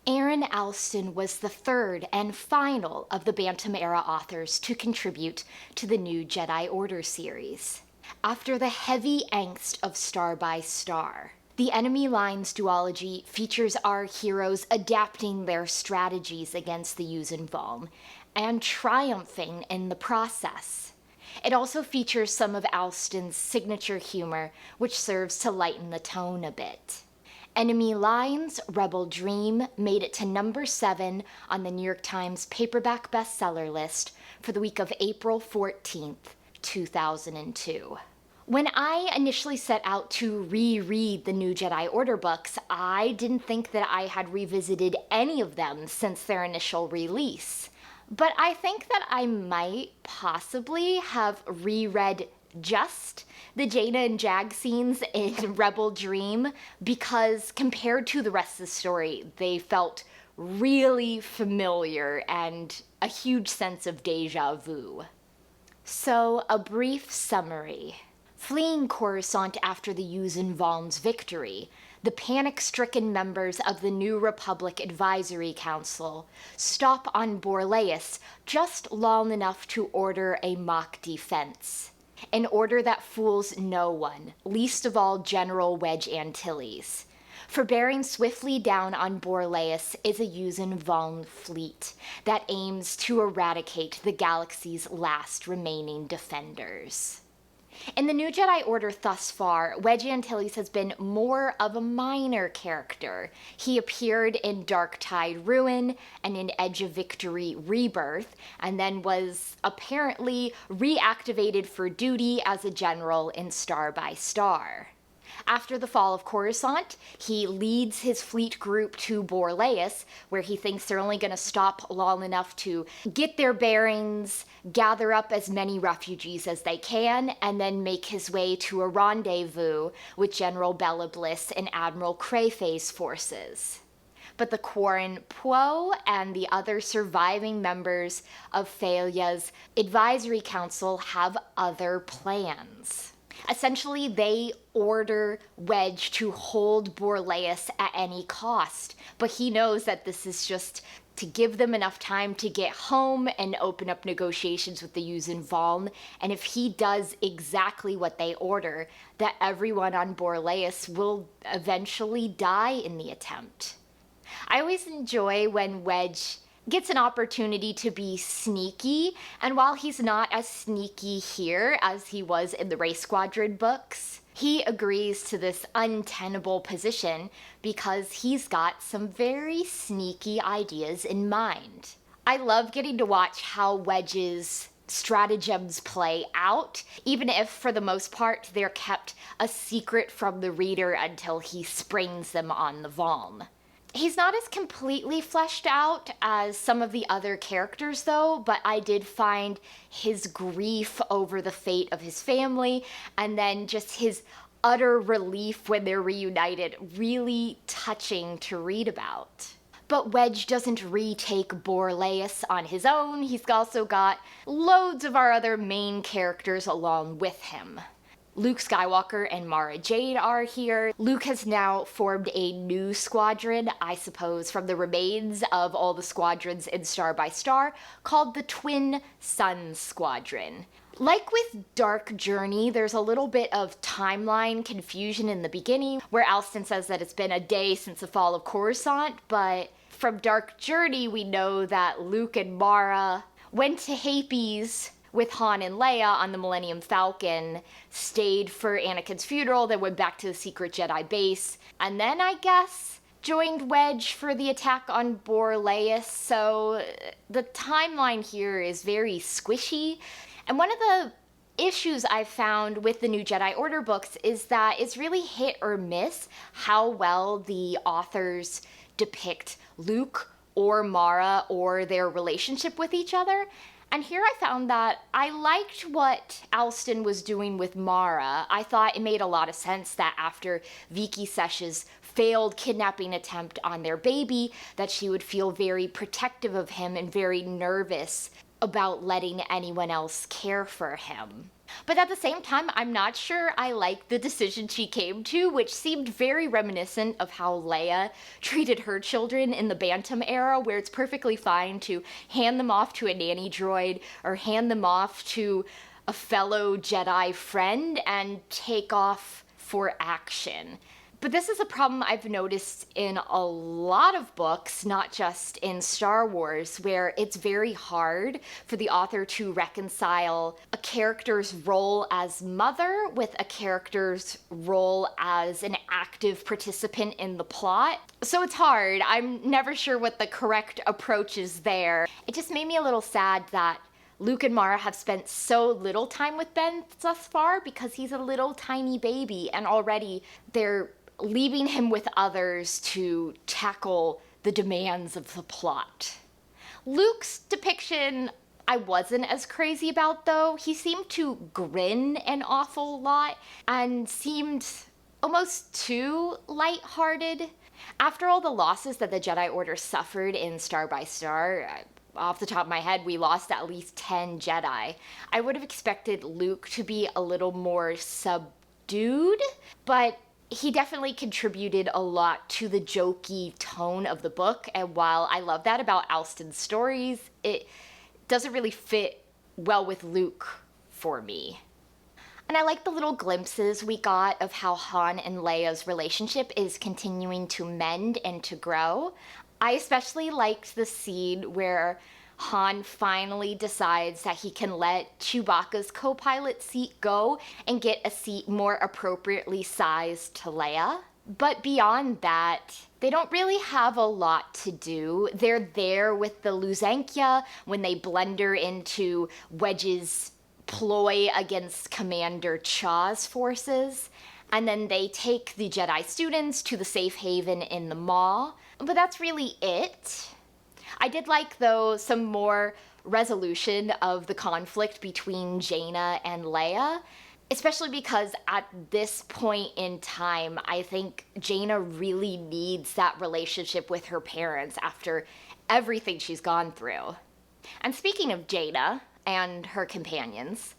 Aaron Alston was the third and final of the Bantam-era authors to contribute to the new Jedi Order series. After the heavy angst of Star by Star, the Enemy Lines duology features our heroes adapting their strategies against the Yuuzhan Vong and triumphing in the process. It also features some of Alston's signature humor, which serves to lighten the tone a bit. Enemy Lines, Rebel Dream made it to number 7 on the New York Times paperback bestseller list for the week of April 14th, 2002. When I initially set out to reread the new Jedi Order books, I didn't think that I had revisited any of them since their initial release. But I think that I might possibly have reread just the Jaina and Jag scenes in Rebel Dream because compared to the rest of the story, they felt really familiar and a huge sense of deja vu. So, a brief summary. Fleeing Coruscant after the Yuuzhan Vong's victory, the panic-stricken members of the New Republic Advisory Council stop on Borleis just long enough to order a mock defense. An order that fools no one, least of all General Wedge Antilles. For bearing swiftly down on Borleis is a Yuuzhan Vong fleet that aims to eradicate the galaxy's last remaining defenders. In the new Jedi Order thus far, Wedge Antilles has been more of a minor character. He appeared in Dark Tide Ruin and in Edge of Victory Rebirth, and then was apparently reactivated for duty as a general in Star by Star. After the fall of Coruscant, he leads his fleet group to Borleis, where he thinks they're only going to stop long enough to get their bearings, gather up as many refugees as they can, and then make his way to a rendezvous with General Bella Bliss and Admiral Crayfay's forces. But the Quarren Puo and the other surviving members of Thalia's advisory council have other plans. Essentially, they order Wedge to hold Borleis at any cost, but he knows that this is just to give them enough time to get home and open up negotiations with the Yuuzhan Vong, and if he does exactly what they order, that everyone on Borleis will eventually die in the attempt. I always enjoy when Wedge gets an opportunity to be sneaky, and while he's not as sneaky here as he was in the Wraith Squadron books, he agrees to this untenable position because he's got some very sneaky ideas in mind. I love getting to watch how Wedge's stratagems play out, even if for the most part they're kept a secret from the reader until he springs them on the Vong. He's not as completely fleshed out as some of the other characters, though, but I did find his grief over the fate of his family and then just his utter relief when they're reunited really touching to read about. But Wedge doesn't retake Borleis on his own. He's also got loads of our other main characters along with him. Luke Skywalker and Mara Jade are here. Luke has now formed a new squadron, I suppose, from the remains of all the squadrons in Star by Star, called the Twin Suns Squadron. Like with Dark Journey, there's a little bit of timeline confusion in the beginning, where Alston says that it's been a day since the fall of Coruscant, but from Dark Journey we know that Luke and Mara went to Hapes with Han and Leia on the Millennium Falcon, stayed for Anakin's funeral, then went back to the secret Jedi base, and then, I guess, joined Wedge for the attack on Borleis, so the timeline here is very squishy. And one of the issues I've found with the new Jedi Order books is that it's really hit or miss how well the authors depict Luke or Mara or their relationship with each other. And here I found that I liked what Alston was doing with Mara. I thought it made a lot of sense that after Viki Sesh's failed kidnapping attempt on their baby, that she would feel very protective of him and very nervous about letting anyone else care for him. But at the same time, I'm not sure I like the decision she came to, which seemed very reminiscent of how Leia treated her children in the Bantam era, where it's perfectly fine to hand them off to a nanny droid or hand them off to a fellow Jedi friend and take off for action. But this is a problem I've noticed in a lot of books, not just in Star Wars, where it's very hard for the author to reconcile a character's role as mother with a character's role as an active participant in the plot. So it's hard. I'm never sure what the correct approach is there. It just made me a little sad that Luke and Mara have spent so little time with Ben thus far because he's a little tiny baby and already they're leaving him with others to tackle the demands of the plot. Luke's depiction I wasn't as crazy about, though. He seemed to grin an awful lot and seemed almost too lighthearted. After all the losses that the Jedi Order suffered in Star by Star, off the top of my head, we lost at least 10 Jedi. I would have expected Luke to be a little more subdued, but he definitely contributed a lot to the jokey tone of the book, and while I love that about Alston's stories, it doesn't really fit well with Luke for me. And I like the little glimpses we got of how Han and Leia's relationship is continuing to mend and to grow. I especially liked the scene where Han finally decides that he can let Chewbacca's co-pilot seat go and get a seat more appropriately sized to Leia. But beyond that, they don't really have a lot to do. They're there with the Luzankia when they blunder into Wedge's ploy against Commander Chaw's forces. And then they take the Jedi students to the safe haven in the Maw. But that's really it. I did like, though, some more resolution of the conflict between Jaina and Leia, especially because at this point in time, I think Jaina really needs that relationship with her parents after everything she's gone through. And speaking of Jaina and her companions,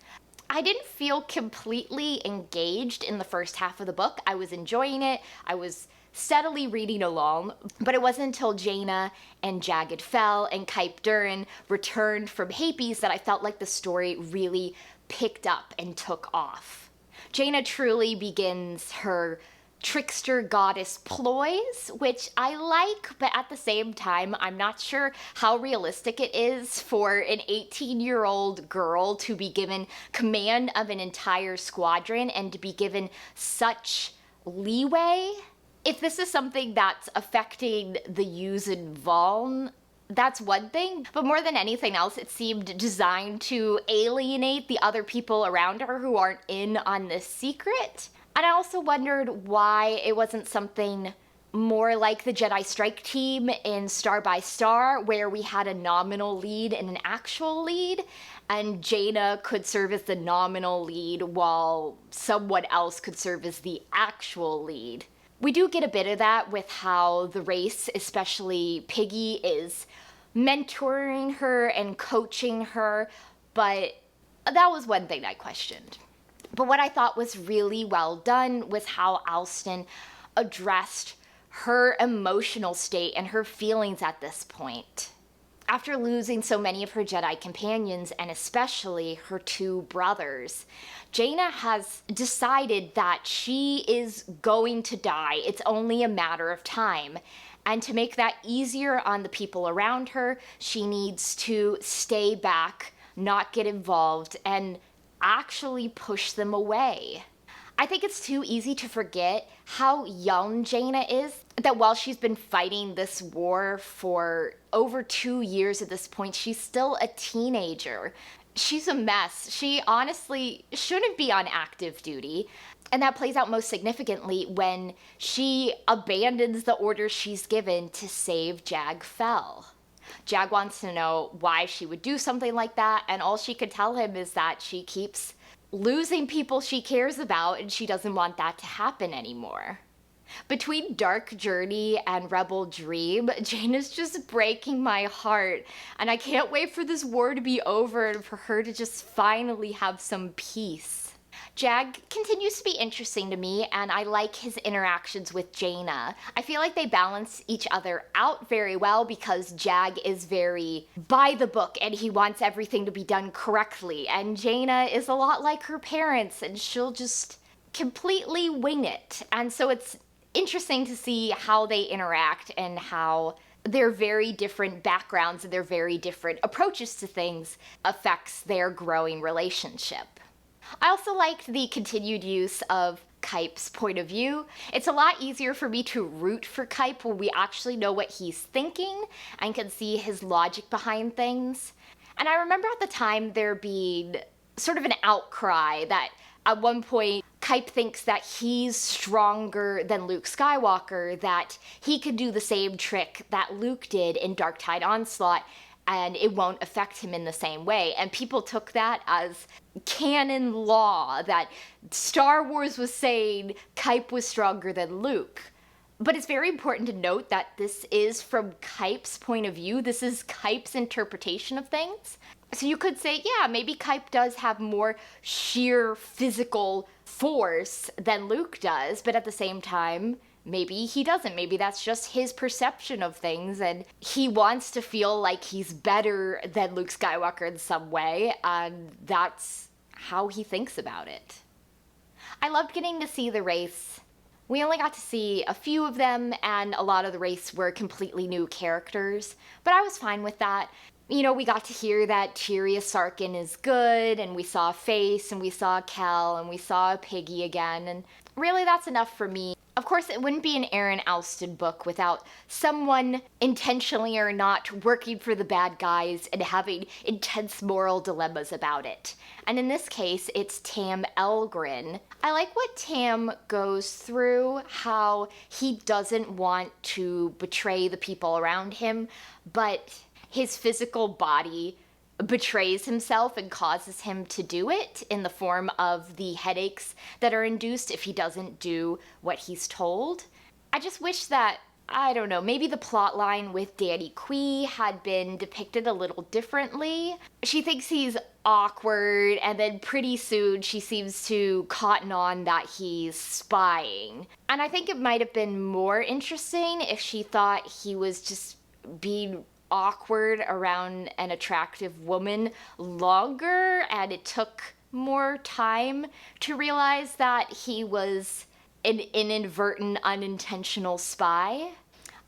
I didn't feel completely engaged in the first half of the book. I was enjoying it. I was steadily reading along, but it wasn't until Jaina and Jag Fel and Kyp Durron returned from Hapes that I felt like the story really picked up and took off. Jaina truly begins her trickster goddess ploys, which I like, but at the same time, I'm not sure how realistic it is for an 18-year-old girl to be given command of an entire squadron and to be given such leeway. If this is something that's affecting the Yuuzhan Vong, that's one thing, but more than anything else, it seemed designed to alienate the other people around her who aren't in on this secret. And I also wondered why it wasn't something more like the Jedi Strike Team in Star by Star, where we had a nominal lead and an actual lead, and Jaina could serve as the nominal lead while someone else could serve as the actual lead. We do get a bit of that with how the Wraiths, especially Piggy, is mentoring her and coaching her, but that was one thing I questioned. But what I thought was really well done was how Alston addressed her emotional state and her feelings at this point. After losing so many of her Jedi companions, and especially her two brothers, Jaina has decided that she is going to die. It's only a matter of time. And to make that easier on the people around her, she needs to stay back, not get involved, and actually push them away. I think it's too easy to forget how young Jaina is, that while she's been fighting this war for over 2 years at this point, she's still a teenager. She's a mess. She honestly shouldn't be on active duty. And that plays out most significantly when she abandons the orders she's given to save Jag Fel. Jag wants to know why she would do something like that, and all she could tell him is that she keeps losing people she cares about and she doesn't want that to happen anymore. Between Dark Journey and Rebel Dream, Jaina's just breaking my heart. And I can't wait for this war to be over and for her to just finally have some peace. Jag continues to be interesting to me, and I like his interactions with Jaina. I feel like they balance each other out very well because Jag is very by the book and he wants everything to be done correctly, and Jaina is a lot like her parents and she'll just completely wing it. And so it's interesting to see how they interact and how their very different backgrounds and their very different approaches to things affects their growing relationship. I also liked the continued use of Kyp's point of view. It's a lot easier for me to root for Kyp when we actually know what he's thinking and can see his logic behind things. And I remember at the time there being sort of an outcry that at one point Kyp thinks that he's stronger than Luke Skywalker, that he could do the same trick that Luke did in Dark Tide Onslaught, and it won't affect him in the same way. And people took that as canon law, that Star Wars was saying Kyp was stronger than Luke. But it's very important to note that this is from Kyp's point of view. This is Kyp's interpretation of things. So you could say, yeah, maybe Kyp does have more sheer physical force than Luke does, but at the same time, maybe he doesn't. Maybe that's just his perception of things, and he wants to feel like he's better than Luke Skywalker in some way, and that's how he thinks about it. I loved getting to see the Wraiths. We only got to see a few of them, and a lot of the Wraiths were completely new characters, but I was fine with that. You know, we got to hear that Tyria Sarkin is good, and we saw Face, and we saw Kel, and we saw Piggy again, and really that's enough for me. Of course, it wouldn't be an Aaron Alston book without someone intentionally or not working for the bad guys and having intense moral dilemmas about it. And in this case, it's Tam Elgrin. I like what Tam goes through, how he doesn't want to betray the people around him, but his physical body betrays himself and causes him to do it in the form of the headaches that are induced if he doesn't do what he's told. I just wish that, I don't know, maybe the plot line with Danny Quee had been depicted a little differently. She thinks he's awkward, and then pretty soon she seems to cotton on that he's spying. And I think it might have been more interesting if she thought he was just being awkward around an attractive woman longer, and it took more time to realize that he was an inadvertent, unintentional spy.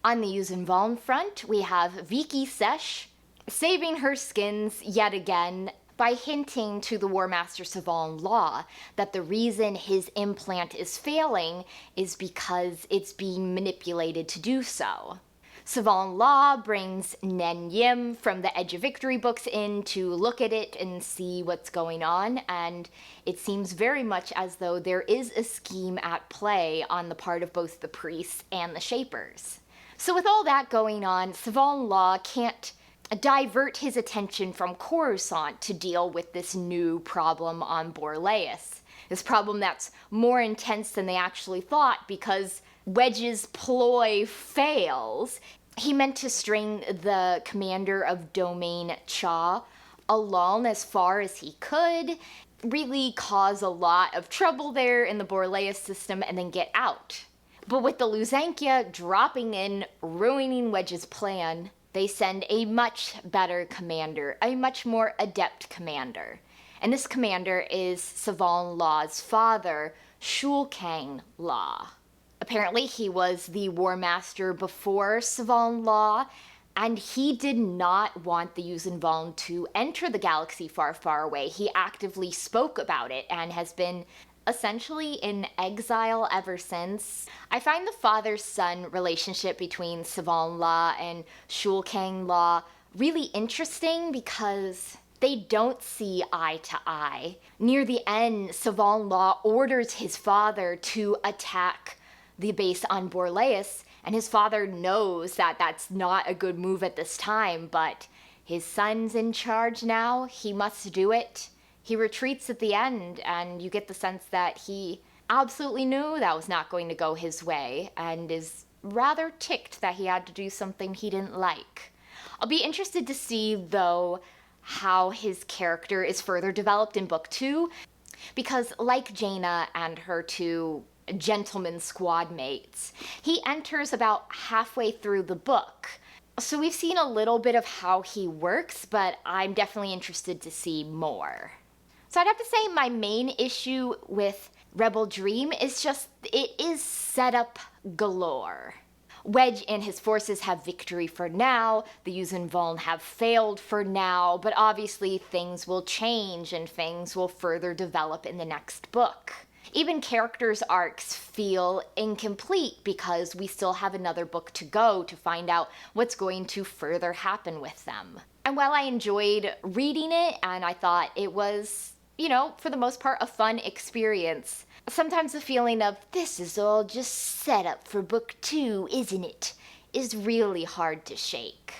On the Yuuzhan Vong front, we have Vicky Sesh saving her skins yet again by hinting to the War Master Savon Law that the reason his implant is failing is because it's being manipulated to do so. Savon Law brings Nen Yim from the Edge of Victory books in to look at it and see what's going on, and it seems very much as though there is a scheme at play on the part of both the priests and the Shapers. So with all that going on, Savon Law can't divert his attention from Coruscant to deal with this new problem on Borleas. This problem that's more intense than they actually thought because Wedge's ploy fails. He meant to string the commander of Domain Cha along as far as he could, really cause a lot of trouble there in the Borleas system, and then get out. But with the Luzankia dropping in, ruining Wedge's plan, they send a much better commander, a much more adept commander. And this commander is Savon Law's father, Shulkang Law. Apparently he was the War Master before Savon Law, and he did not want the Yuuzhan Vong to enter the galaxy far, far away. He actively spoke about it and has been essentially in exile ever since. I find the father-son relationship between Savon Law and Shulkang Law really interesting because they don't see eye to eye. Near the end, Savon Law orders his father to attack the base on Borleas, and his father knows that that's not a good move at this time, but his son's in charge now, he must do it. He retreats at the end, and you get the sense that he absolutely knew that was not going to go his way and is rather ticked that he had to do something he didn't like. I'll be interested to see, though, how his character is further developed in book 2, because like Jaina and her two gentleman squad mates, he enters about halfway through the book. So we've seen a little bit of how he works, but I'm definitely interested to see more. So I'd have to say my main issue with Rebel Dream is just it is setup galore. Wedge and his forces have victory for now, the Yuuzhan Vong have failed for now, but obviously things will change and things will further develop in the next book. Even characters' arcs feel incomplete because we still have another book to go to find out what's going to further happen with them. And while I enjoyed reading it and I thought it was, for the most part, a fun experience, sometimes the feeling of, this is all just set up for book 2, isn't it, is really hard to shake.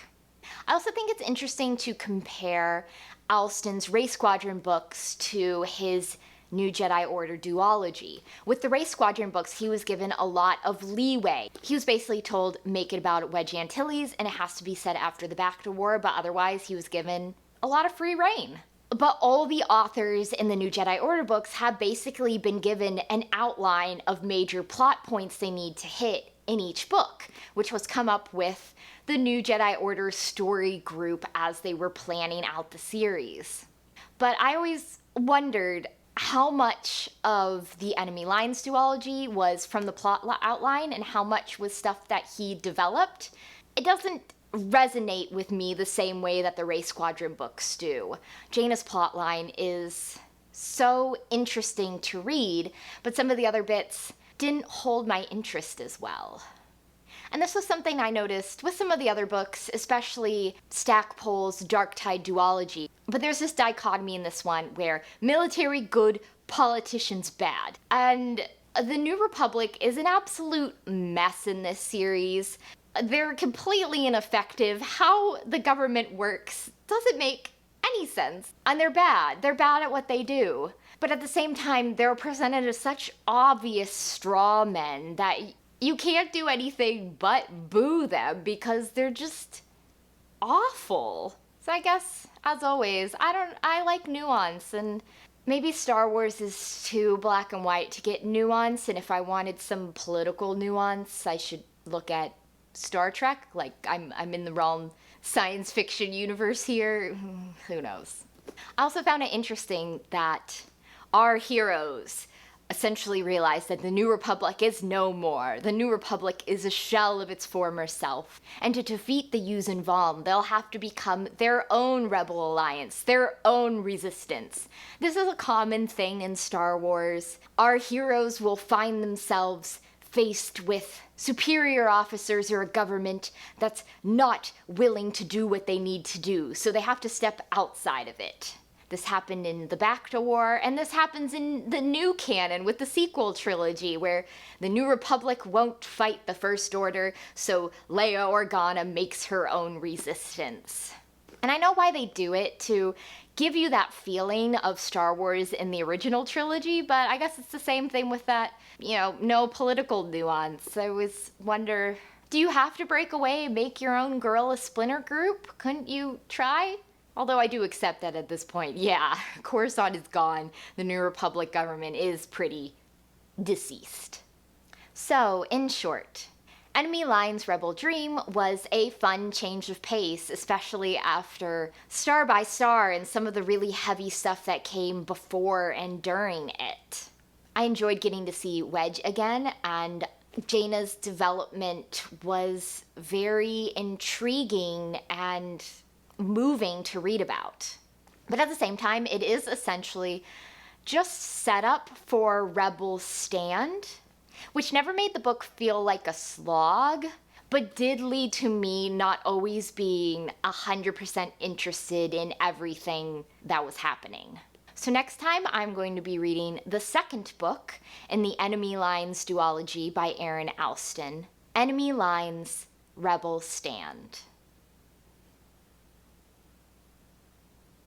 I also think it's interesting to compare Alston's Wraith Squadron books to his New Jedi Order duology. With the Wraith Squadron books, he was given a lot of leeway. He was basically told, make it about Wedge Antilles, and it has to be set after the Bacta War, but otherwise he was given a lot of free reign. But all the authors in the New Jedi Order books have basically been given an outline of major plot points they need to hit in each book, which was come up with the New Jedi Order story group as they were planning out the series. But I always wondered how much of the Enemy Lines duology was from the plot outline and how much was stuff that he developed. It doesn't resonate with me the same way that the Wraith Squadron books do. Jaina's plotline is so interesting to read, but some of the other bits didn't hold my interest as well. And this was something I noticed with some of the other books, especially Stackpole's Dark Tide duology. But there's this dichotomy in this one where military good, politicians bad. And the New Republic is an absolute mess in this series. They're completely ineffective. How the government works doesn't make any sense. And they're bad. They're bad at what they do. But at the same time, they're presented as such obvious straw men that you can't do anything but boo them because they're just awful. So I guess, as always, I like nuance, and maybe Star Wars is too black and white to get nuance, and if I wanted some political nuance, I should look at Star Trek. Like, I'm in the wrong science fiction universe here. Who knows? I also found it interesting that our heroes essentially realized that the New Republic is no more. The New Republic is a shell of its former self. And to defeat the Yuuzhan Vong, they'll have to become their own rebel alliance, their own resistance. This is a common thing in Star Wars. Our heroes will find themselves faced with superior officers or a government that's not willing to do what they need to do, so they have to step outside of it. This happened in the Bacta War, and this happens in the new canon with the sequel trilogy, where the New Republic won't fight the First Order, so Leia Organa makes her own resistance. And I know why they do it, to give you that feeling of Star Wars in the original trilogy, but I guess it's the same thing with that, no political nuance. I always wonder, do you have to break away and make your own guerrilla splinter group? Couldn't you try? Although I do accept that at this point, yeah, Coruscant is gone. The New Republic government is pretty deceased. So, in short, Enemy Lines Rebel Dream was a fun change of pace, especially after Star by Star and some of the really heavy stuff that came before and during it. I enjoyed getting to see Wedge again, and Jaina's development was very intriguing and moving to read about. But at the same time, it is essentially just set up for Rebel Stand, which never made the book feel like a slog, but did lead to me not always being 100% interested in everything that was happening. So next time, I'm going to be reading the second book in the Enemy Lines duology by Aaron Alston, Enemy Lines Rebel Stand.